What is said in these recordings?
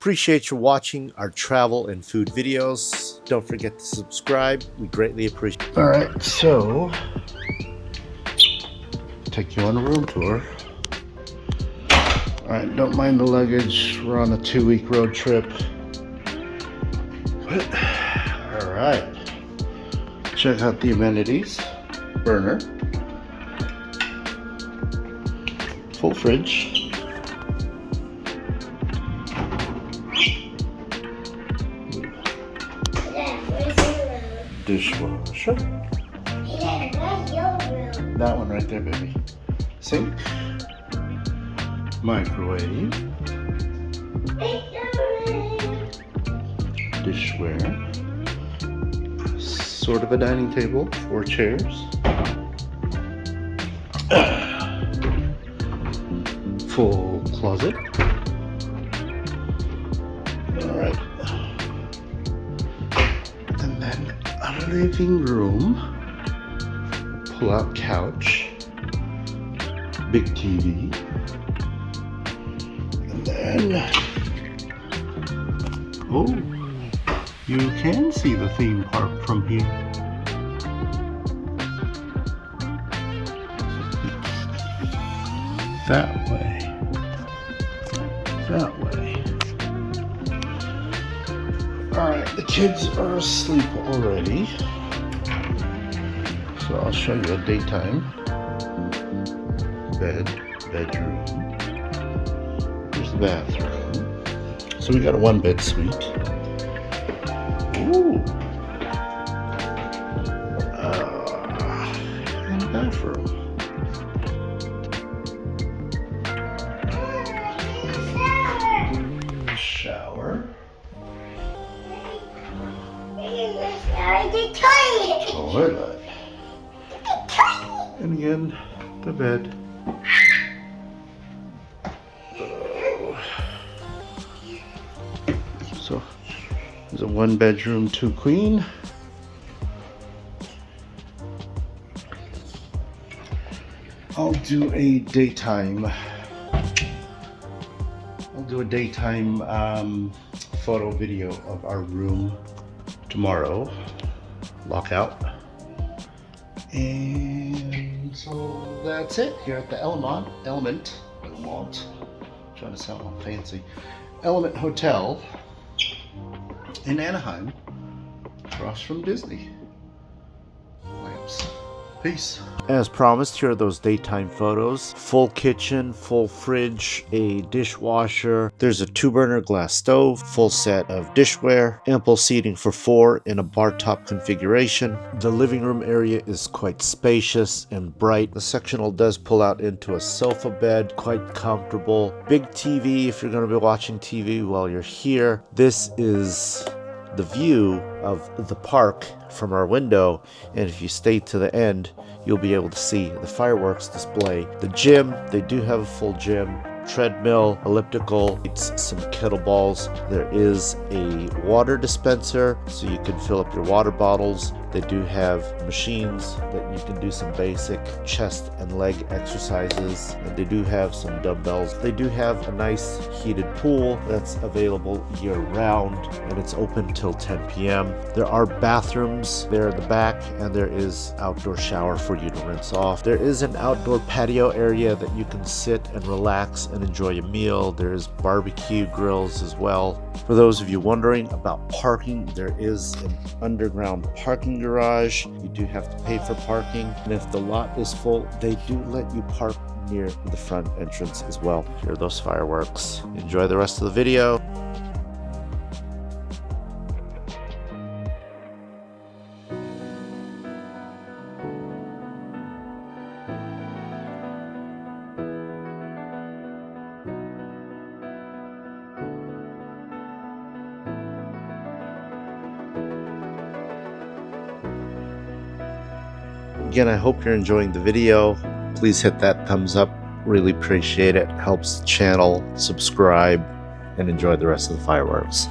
Appreciate you watching our travel and food videos. Don't forget to subscribe. We greatly appreciate it. All right, so take you on a room tour. All right, don't mind the luggage. We're on a 2-week road trip. All right, check out the amenities. Burner, full fridge, dishwasher. That one right there, baby. Sink, microwave, dishware, sort of a dining table, 4 chairs, full closet. All right, and then a living room, pull-out couch, big TV, and then you can see the theme park from here. That way. That way. Alright, the kids are asleep already. So I'll show you a daytime bedroom. Here's the bathroom. So we got a 1-bed suite. Ooh. And a bathroom. Shower. Toilet. And again, the bed. So there's a 1-bedroom, 2 queen. I'll do a daytime photo video of our room tomorrow. Lockout. And so that's it here at the Element, trying to sound all fancy, Element Hotel in Anaheim, across from Disney. Lamps. Peace. As promised, here are those daytime photos. Full kitchen, full fridge, a dishwasher. There's a 2-burner glass stove, full set of dishware, ample seating for 4 in a bar top configuration. The living room area is quite spacious and bright. The sectional does pull out into a sofa bed, quite comfortable. Big TV if you're going to be watching TV while you're here. This is the view of the park from our window, and if you stay to the end, you'll be able to see the fireworks display. The gym, they do have a full gym, treadmill, elliptical, some kettlebells. There is a water dispenser so you can fill up your water bottles. They do have machines that you can do some basic chest and leg exercises, and they do have some dumbbells. They do have a nice heated pool that's available year round, and it's open till 10 p.m. There are bathrooms there in the back, and there is outdoor shower for you to rinse off. There is an outdoor patio area that you can sit and relax and enjoy a meal. There's barbecue grills as well. For those of you wondering about parking, there is an underground parking garage. You do have to pay for parking, and if the lot is full, they do let you park near the front entrance as well. Here are those fireworks. Enjoy the rest of the video. Again, I hope you're enjoying the video. Please hit that thumbs up. Really appreciate it. Helps the channel. Subscribe and enjoy the rest of the fireworks.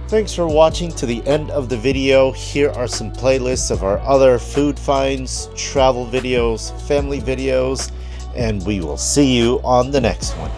Thanks for watching to the end of the video. Here are some playlists of our other food finds, travel videos, family videos, and we will see you on the next one.